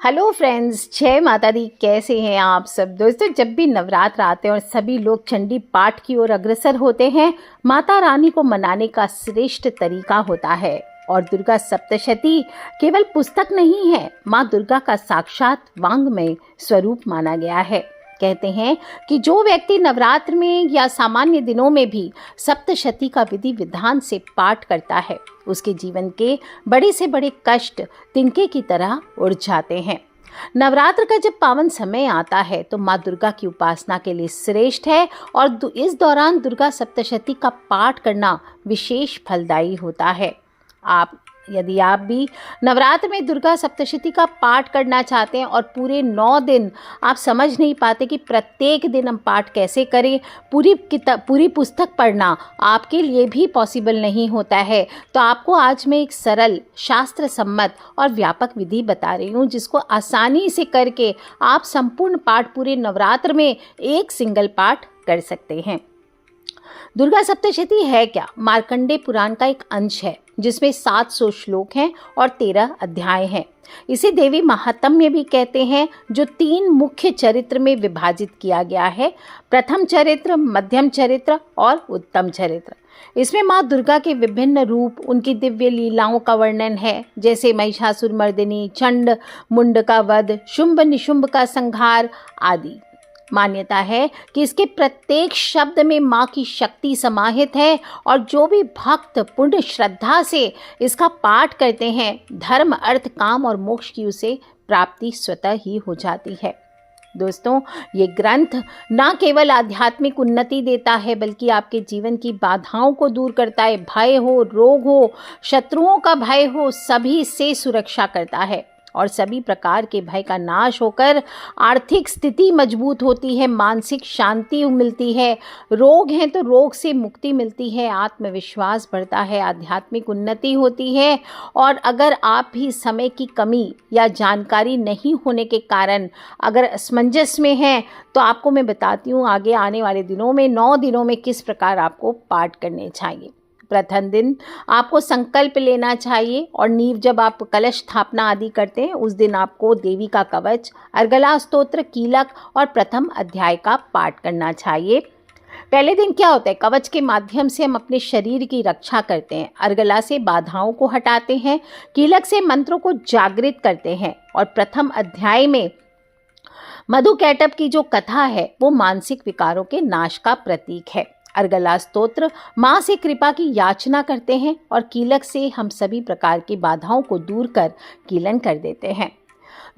Hello friends, जय माता दी। कैसे हैं आप सब दोस्तों। जब भी नवरात्र आते हैं और सभी लोग चंडी पाठ की ओर अग्रसर होते हैं, माता रानी को मनाने का श्रेष्ठ तरीका होता है। और दुर्गा सप्तशती केवल पुस्तक नहीं है, माँ दुर्गा का साक्षात वांग्मय स्वरूप माना गया है। कहते हैं कि जो व्यक्ति नवरात्र में या सामान्य दिनों में भी सप्तशती का विधि विधान से पाठ करता है, उसके जीवन के बड़े से बड़े कष्ट तिनके की तरह उड़ जाते हैं। नवरात्र का जब पावन समय आता है तो माँ दुर्गा की उपासना के लिए श्रेष्ठ है और इस दौरान दुर्गा सप्तशती का पाठ करना विशेष फलदायी होता है। यदि आप भी नवरात्र में दुर्गा सप्तशती का पाठ करना चाहते हैं और पूरे 9 दिन आप समझ नहीं पाते कि प्रत्येक दिन हम पाठ कैसे करें, पूरी पुस्तक पढ़ना आपके लिए भी पॉसिबल नहीं होता है, तो आपको आज मैं एक सरल शास्त्र सम्मत और व्यापक विधि बता रही हूँ, जिसको आसानी से करके आप संपूर्ण पाठ पूरे नवरात्र में एक सिंगल पाठ कर सकते हैं। दुर्गा सप्तशती है क्या? मार्कंडेय पुराण का एक अंश है जिसमें 700 श्लोक हैं और 13 अध्याय हैं। इसे देवी महात्म्य भी कहते हैं, जो 3 मुख्य चरित्र में विभाजित किया गया है। प्रथम चरित्र, मध्यम चरित्र और उत्तम चरित्र। इसमें माँ दुर्गा के विभिन्न रूप, उनकी दिव्य लीलाओं का वर्णन है, जैसे महिषासुरमर्दिनी, चंड मुंड का वध, शुंभ निशुंभ का संहार आदि। मान्यता है कि इसके प्रत्येक शब्द में माँ की शक्ति समाहित है और जो भी भक्त पूर्ण श्रद्धा से इसका पाठ करते हैं, धर्म, अर्थ, काम और मोक्ष की उसे प्राप्ति स्वतः ही हो जाती है। दोस्तों, ये ग्रंथ न केवल आध्यात्मिक उन्नति देता है, बल्कि आपके जीवन की बाधाओं को दूर करता है। भय हो, रोग हो, शत्रुओं का भय हो, सभी से सुरक्षा करता है और सभी प्रकार के भय का नाश होकर आर्थिक स्थिति मजबूत होती है, मानसिक शांति मिलती है, रोग हैं तो रोग से मुक्ति मिलती है, आत्मविश्वास बढ़ता है, आध्यात्मिक उन्नति होती है। और अगर आप भी समय की कमी या जानकारी नहीं होने के कारण अगर असमंजस में हैं, तो आपको मैं बताती हूँ आगे आने वाले दिनों में 9 दिनों में किस प्रकार आपको पाठ करने चाहिए। प्रथम दिन आपको संकल्प लेना चाहिए और नींव जब आप कलश स्थापना आदि करते हैं, उस दिन आपको देवी का कवच, अर्गला स्तोत्र, कीलक और प्रथम अध्याय का पाठ करना चाहिए। पहले दिन क्या होता है, कवच के माध्यम से हम अपने शरीर की रक्षा करते हैं, अर्गला से बाधाओं को हटाते हैं, कीलक से मंत्रों को जागृत करते हैं और प्रथम अध्याय में मधुकैटभ की जो कथा है वो मानसिक विकारों के नाश का प्रतीक है। अर्गला स्तोत्र माँ से कृपा की याचना करते हैं और कीलक से हम सभी प्रकार की बाधाओं को दूर कर कीलन कर देते हैं।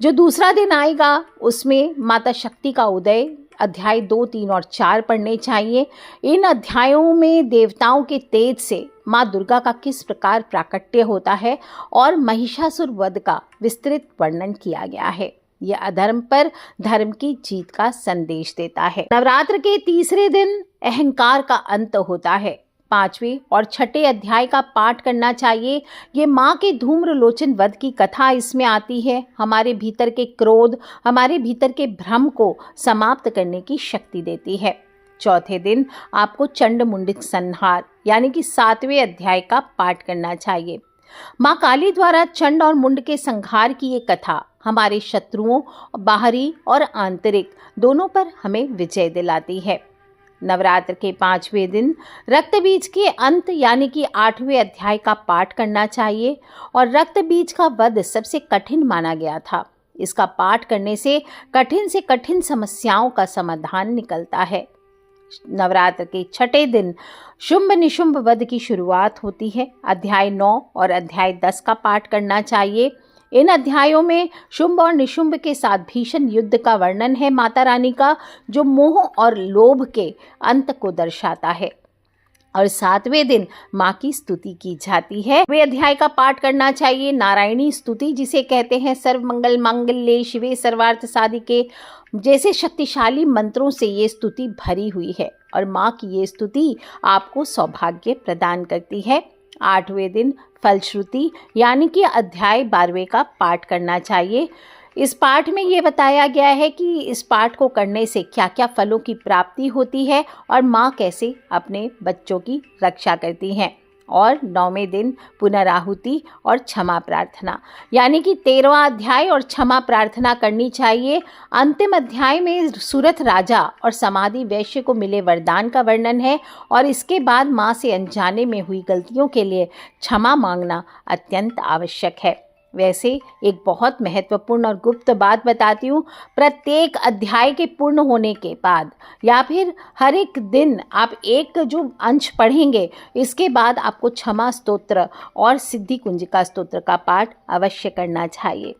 जो दूसरा दिन आएगा उसमें माता शक्ति का उदय अध्याय 2, 3 और 4 पढ़ने चाहिए। इन अध्यायों में देवताओं के तेज से माँ दुर्गा का किस प्रकार प्राकट्य होता है और महिषासुर वध का विस्तृत वर्णन किया गया है। यह अधर्म पर धर्म की जीत का संदेश देता है। नवरात्र के तीसरे दिन अहंकार का अंत होता है। 5वें और 6ठे अध्याय का पाठ करना चाहिए। ये माँ के धूम्रलोचन वध की कथा इसमें आती है। हमारे भीतर के क्रोध, हमारे भीतर के भ्रम को समाप्त करने की शक्ति देती है। चौथे दिन आपको चंड मुंड संहार यानी कि 7वें अध्याय का पाठ करना चाहिए। माँ काली द्वारा चंड और मुंड के संहार की ये कथा हमारे शत्रुओं, बाहरी और आंतरिक दोनों पर हमें विजय दिलाती है। नवरात्र के 5वें दिन रक्त बीज के अंत यानी कि 8वें अध्याय का पाठ करना चाहिए और रक्त बीज का वध सबसे कठिन माना गया था। इसका पाठ करने से कठिन समस्याओं का समाधान निकलता है। नवरात्र के 6ठे दिन शुंभ निशुंभ वध की शुरुआत होती है। अध्याय 9 और अध्याय 10 का पाठ करना चाहिए। इन अध्यायों में शुंभ और निशुंभ के साथ भीषण युद्ध का वर्णन है माता रानी का, जो मोह और लोभ के अंत को दर्शाता है। और 7वें दिन माँ की स्तुति की जाती है। वे अध्याय का पाठ करना चाहिए। नारायणी स्तुति जिसे कहते हैं, सर्व मंगल मांगल्ये शिवे सर्वार्थ साधिके जैसे शक्तिशाली मंत्रों से ये स्तुति भरी हुई है और माँ की ये स्तुति आपको सौभाग्य प्रदान करती है। 8वें दिन फलश्रुति यानी कि अध्याय 12वें का पाठ करना चाहिए। इस पाठ में ये बताया गया है कि इस पाठ को करने से क्या क्या फलों की प्राप्ति होती है और माँ कैसे अपने बच्चों की रक्षा करती हैं। और 9वें दिन पुनराहुति और क्षमा प्रार्थना, यानी कि 13वां अध्याय और क्षमा प्रार्थना करनी चाहिए। अंतिम अध्याय में सूरत राजा और समाधि वैश्य को मिले वरदान का वर्णन है और इसके बाद माँ से अनजाने में हुई गलतियों के लिए क्षमा मांगना अत्यंत आवश्यक है। वैसे एक बहुत महत्वपूर्ण और गुप्त बात बताती हूँ, प्रत्येक अध्याय के पूर्ण होने के बाद या फिर हर एक दिन आप एक जो अंश पढ़ेंगे, इसके बाद आपको क्षमा स्तोत्र और सिद्धि कुंजिका स्तोत्र का पाठ अवश्य करना चाहिए।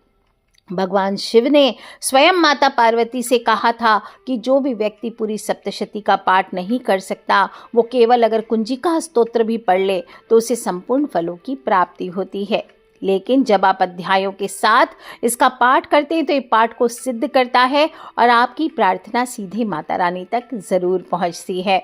भगवान शिव ने स्वयं माता पार्वती से कहा था कि जो भी व्यक्ति पूरी सप्तशती का पाठ नहीं कर सकता, वो केवल अगर कुंजिका स्तोत्र भी पढ़ ले तो उसे संपूर्ण फलों की प्राप्ति होती है। लेकिन जब आप अध्यायों के साथ इसका पाठ करते हैं तो ये पाठ को सिद्ध करता है और आपकी प्रार्थना सीधे माता रानी तक ज़रूर पहुंचती है।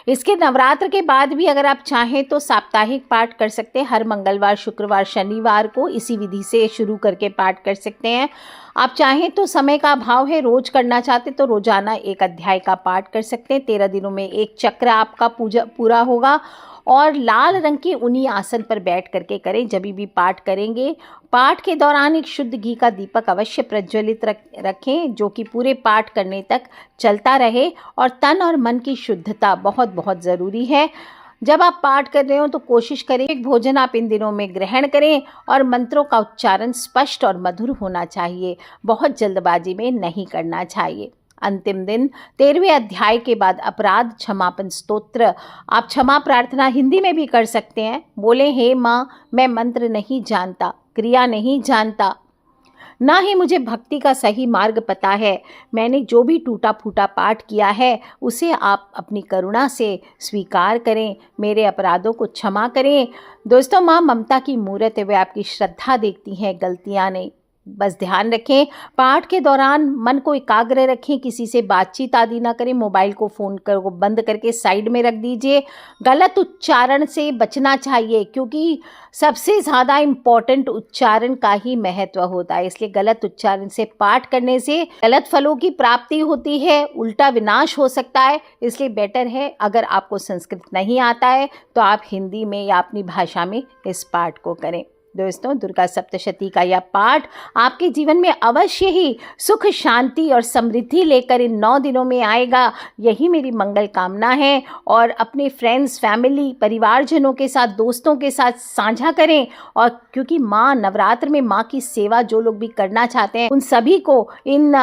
इसके नवरात्र के बाद भी अगर आप चाहें तो साप्ताहिक पाठ कर सकते हैं। हर मंगलवार, शुक्रवार, शनिवार को इसी विधि से शुरू करके पाठ कर सकते हैं। आप चाहें तो समय का अभाव है, रोज करना चाहते तो रोजाना एक अध्याय का पाठ कर सकते हैं। 13 दिनों में एक चक्र आपका पूरा होगा और लाल रंग के ऊनी आसन पर बैठ करके करें। जब भी पाठ करेंगे, पाठ के दौरान एक शुद्ध घी का दीपक अवश्य प्रज्वलित रखें, जो कि पूरे पाठ करने तक चलता रहे। और तन और मन की शुद्धता बहुत बहुत ज़रूरी है। जब आप पाठ कर रहे हो तो कोशिश करें एक भोजन आप इन दिनों में ग्रहण करें और मंत्रों का उच्चारण स्पष्ट और मधुर होना चाहिए। बहुत जल्दबाजी में नहीं करना चाहिए। अंतिम दिन 13वें अध्याय के बाद अपराध क्षमापन स्तोत्र, आप क्षमा प्रार्थना हिंदी में भी कर सकते हैं। बोले, हे माँ, मैं मंत्र नहीं जानता, क्रिया नहीं जानता, ना ही मुझे भक्ति का सही मार्ग पता है। मैंने जो भी टूटा फूटा पाठ किया है उसे आप अपनी करुणा से स्वीकार करें, मेरे अपराधों को क्षमा करें। दोस्तों, माँ ममता की मूर्त है, वे आपकी श्रद्धा देखती हैं, गलतियाँ नहीं। बस ध्यान रखें, पाठ के दौरान मन को एकाग्र रखें, किसी से बातचीत आदि ना करें, मोबाइल को फ़ोन को बंद करके साइड में रख दीजिए। गलत उच्चारण से बचना चाहिए, क्योंकि सबसे ज़्यादा इम्पॉर्टेंट उच्चारण का ही महत्व होता है। इसलिए गलत उच्चारण से पाठ करने से गलत फलों की प्राप्ति होती है, उल्टा विनाश हो सकता है। इसलिए बेटर है, अगर आपको संस्कृत नहीं आता है तो आप हिंदी में या अपनी भाषा में इस पाठ को करें। दोस्तों, दुर्गा सप्तशती का यह पाठ आपके जीवन में अवश्य ही सुख, शांति और समृद्धि लेकर इन 9 दिनों में आएगा। यही मेरी मंगल कामना है। और अपने फ्रेंड्स, फैमिली, परिवारजनों के साथ, दोस्तों के साथ साझा करें। और क्योंकि माँ नवरात्र में माँ की सेवा जो लोग भी करना चाहते हैं, उन सभी को इन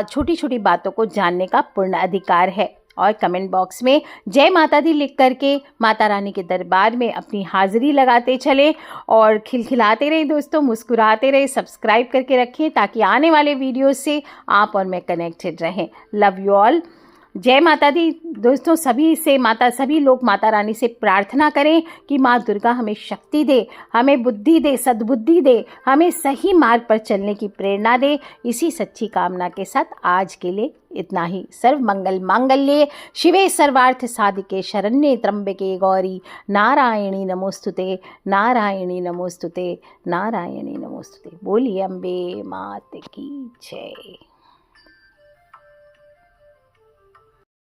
छोटी छोटी बातों को जानने का पूर्ण अधिकार है। और कमेंट बॉक्स में जय माता दी लिख करके माता रानी के दरबार में अपनी हाजिरी लगाते चलें और खिलखिलाते रहें। दोस्तों, मुस्कुराते रहें, सब्सक्राइब करके रखें ताकि आने वाले वीडियो से आप और मैं कनेक्टेड रहें। Love you all. जय माता दी। दोस्तों, सभी लोग माता रानी से प्रार्थना करें कि माँ दुर्गा हमें शक्ति दे, हमें बुद्धि दे, सद्बुद्धि दे, हमें सही मार्ग पर चलने की प्रेरणा दे। इसी सच्ची कामना के साथ आज के लिए इतना ही। सर्व मंगल मांगल्ये शिवे सर्वार्थ साधिके शरण्ये त्र्यंबके गौरी नारायणी नमोस्तुते, नारायणी नमोस्तुते, नारायणी नमोस्तुते। बोलिए अम्बे मात की जय।